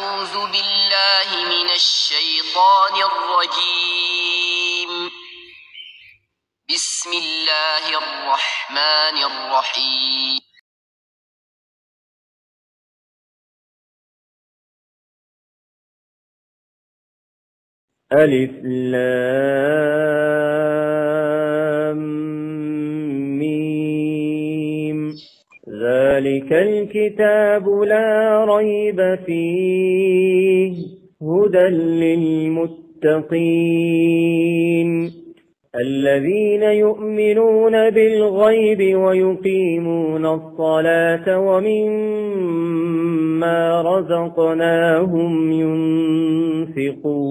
أعوذ بالله من الشيطان الرجيم. بسم الله الرحمن الرحيم. ألف لام ميم. ذلك الكتاب لا ريب فيه هدى للمتقين الذين يؤمنون بالغيب ويقيمون الصلاة ومما رزقناهم ينفقون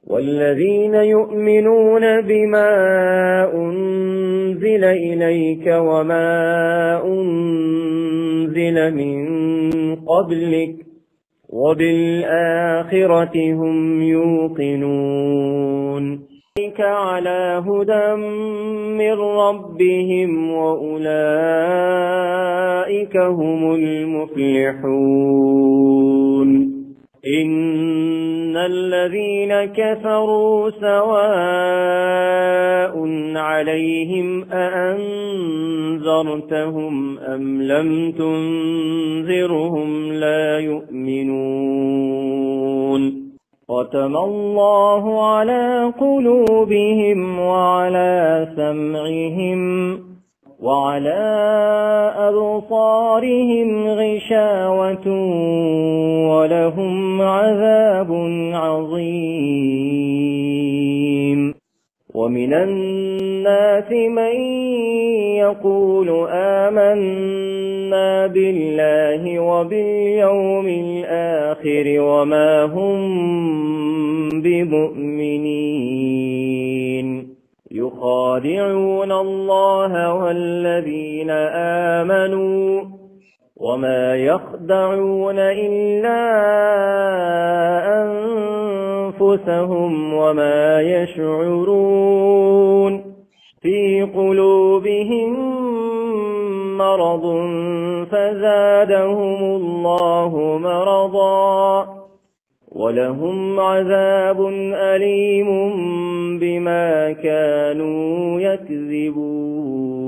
والذين يؤمنون بما أنزل إليك وما أنزل من قبلك وبالآخرة هم يوقنون أولئك على هدى من ربهم وأولئك هم المفلحون إن الذين كفروا سواء عليهم أأنذرتهم أم لم تنذرهم لا يؤمنون ختم الله على قلوبهم وعلى سمعهم وعلى أبصارهم غشاوة ولهم عذاب عظيم ومن الناس من يقول آمنا بالله وباليوم الآخر وما هم بمؤمنين يخادعون الله والذين آمنوا وما يخدعون إلا أنفسهم وما يشعرون في قلوبهم مرض فزادهم الله مرضا ولهم عذاب أليم بما كانوا يكذبون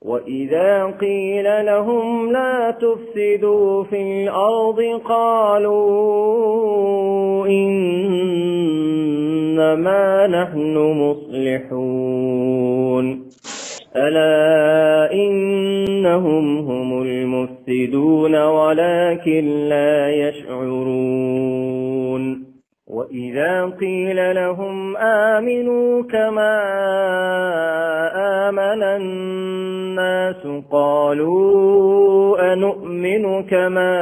وإذا قيل لهم لا تفسدوا في الأرض قالوا إنما نحن مصلحون ألا إنهم هم المفسدون ولكن لا يشعرون وإذا قيل لهم آمنوا كما آمن الناس قالوا أنؤمن كما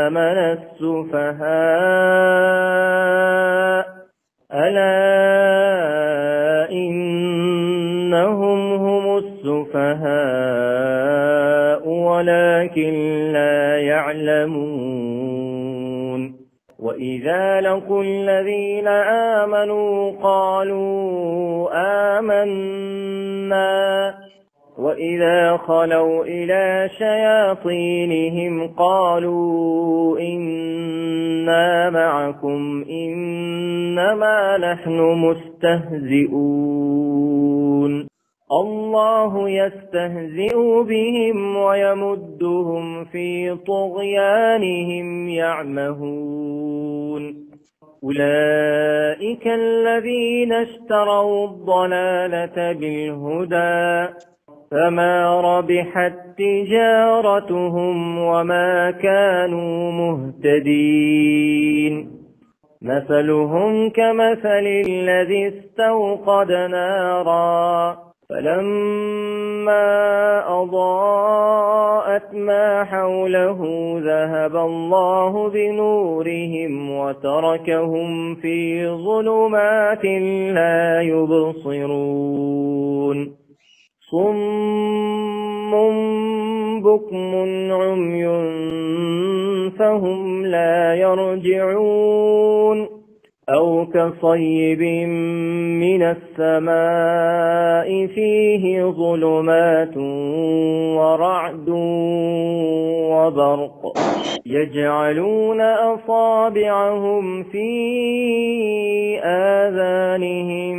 آمن السفهاء ألا إنهم هم السفهاء ولكن لا يعلمون وإذا لقوا الذين آمنوا قالوا آمنا وإذا خلوا إلى شياطينهم قالوا إنا معكم إنما نحن مستهزئون الله يستهزئ بهم ويمدهم في طغيانهم يعمهون أولئك الذين اشتروا الضلالة بالهدى فما ربحت تجارتهم وما كانوا مهتدين مثلهم كمثل الذي استوقد نارا فلما أضاءت ما حوله ذهب الله بنورهم وتركهم في ظلمات لا يبصرون صم بكم عمي فهم لا يرجعون أو كصيب من السماء فيه ظلمات ورعد وبرق يجعلون أصابعهم في آذانهم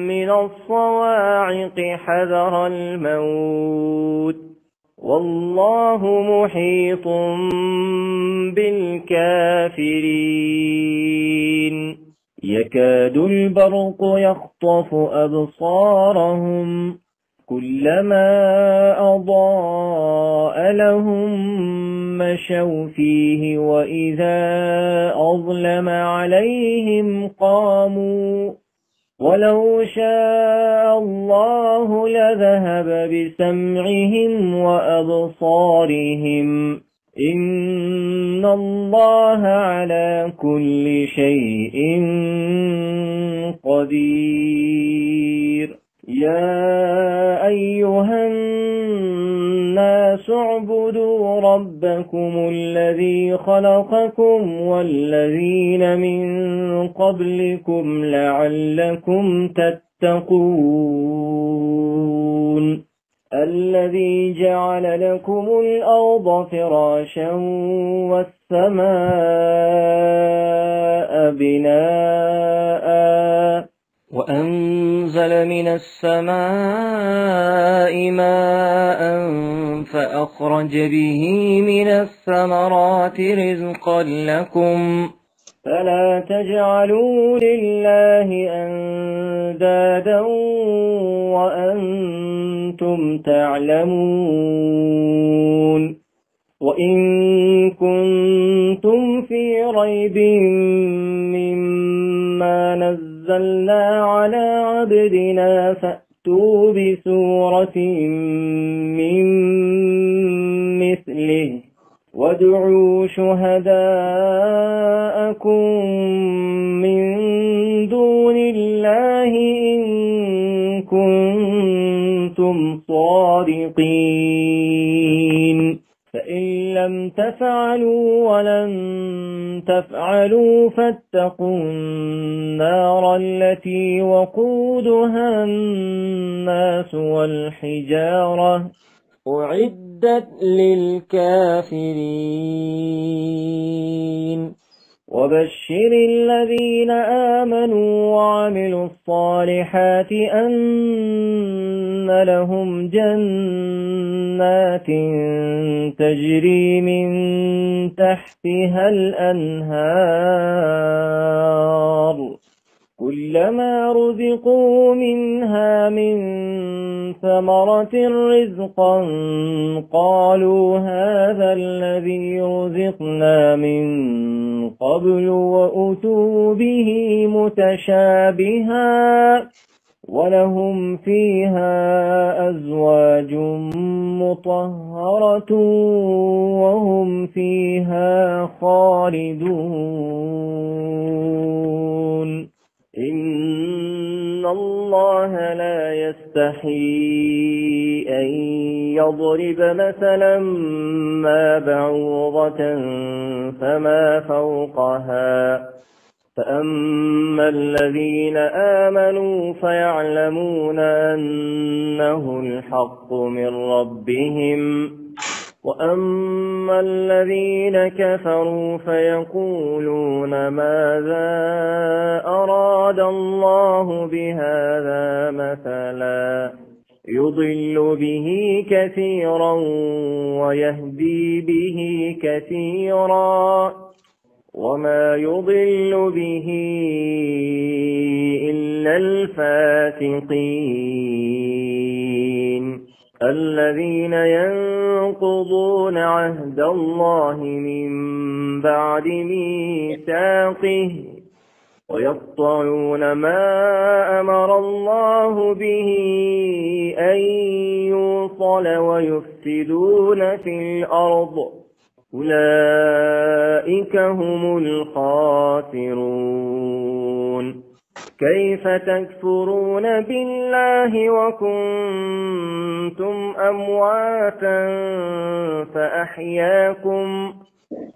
من الصواعق حذر الموت والله محيط بالكافرين يكاد البرق يخطف أبصارهم كلما أضاء لهم مشوا فيه وإذا أظلم عليهم قاموا ولو شاء الله لذهب بسمعهم وأبصارهم إن الله على كل شيء قدير يا أيها الناس اعبدوا ربكم الذي خلقكم والذين من قبلكم لعلكم تتقون الذي جعل لكم الأرض فراشا والسماء بناء وأنزل من السماء ماء فأخرج به من الثمرات رزقا لكم فلا تجعلوا لله أندادا وأنتم تعلمون وإن كنتم في ريب مما نزلنا على عبدنا فأتوا بسورة من مثله وادعوا شهداءكم من دون الله إن كنتم صادقين فإن لم تفعلوا ولن تفعلوا فاتقوا النار التي وقودها الناس والحجارة أعدت للكافرين وبشر الذين آمنوا وعملوا الصالحات أن لهم جنات تجري من تحتها الأنهار كلما رزقوا منها من ثمرة رزقا قالوا هذا الذي رزقنا من قبل وأتوا به متشابها ولهم فيها أزواج مطهرة وهم فيها خالدون إن الله لا يستحيي أن يضرب مثلا ما بعوضة فما فوقها فأما الذين آمنوا فيعلمون أنه الحق من ربهم وأما الذين كفروا فيقولون ماذا أراد الله بهذا مثلا يضل به كثيرا ويهدي به كثيرا وما يضل به إلا الفاسقين الذين ينقضون عهد الله من بعد ميثاقه ويقطعون ما أمر الله به أن يوصل ويفسدون في الأرض أولئك هم الخاسرون كيف تكفرون بالله وكنتم أمواتا فأحياكم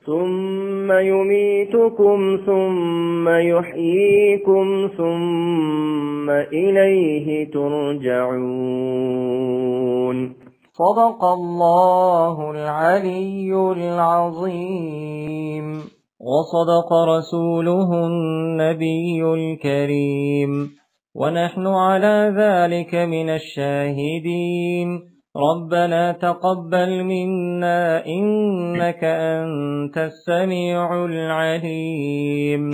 ثم يميتكم ثم يحييكم ثم إليه ترجعون صدق الله العلي العظيم. وصدق رسوله النبي الكريم، ونحن على ذلك من الشاهدين. ربنا تقبل منا إنك أنت السميع العليم.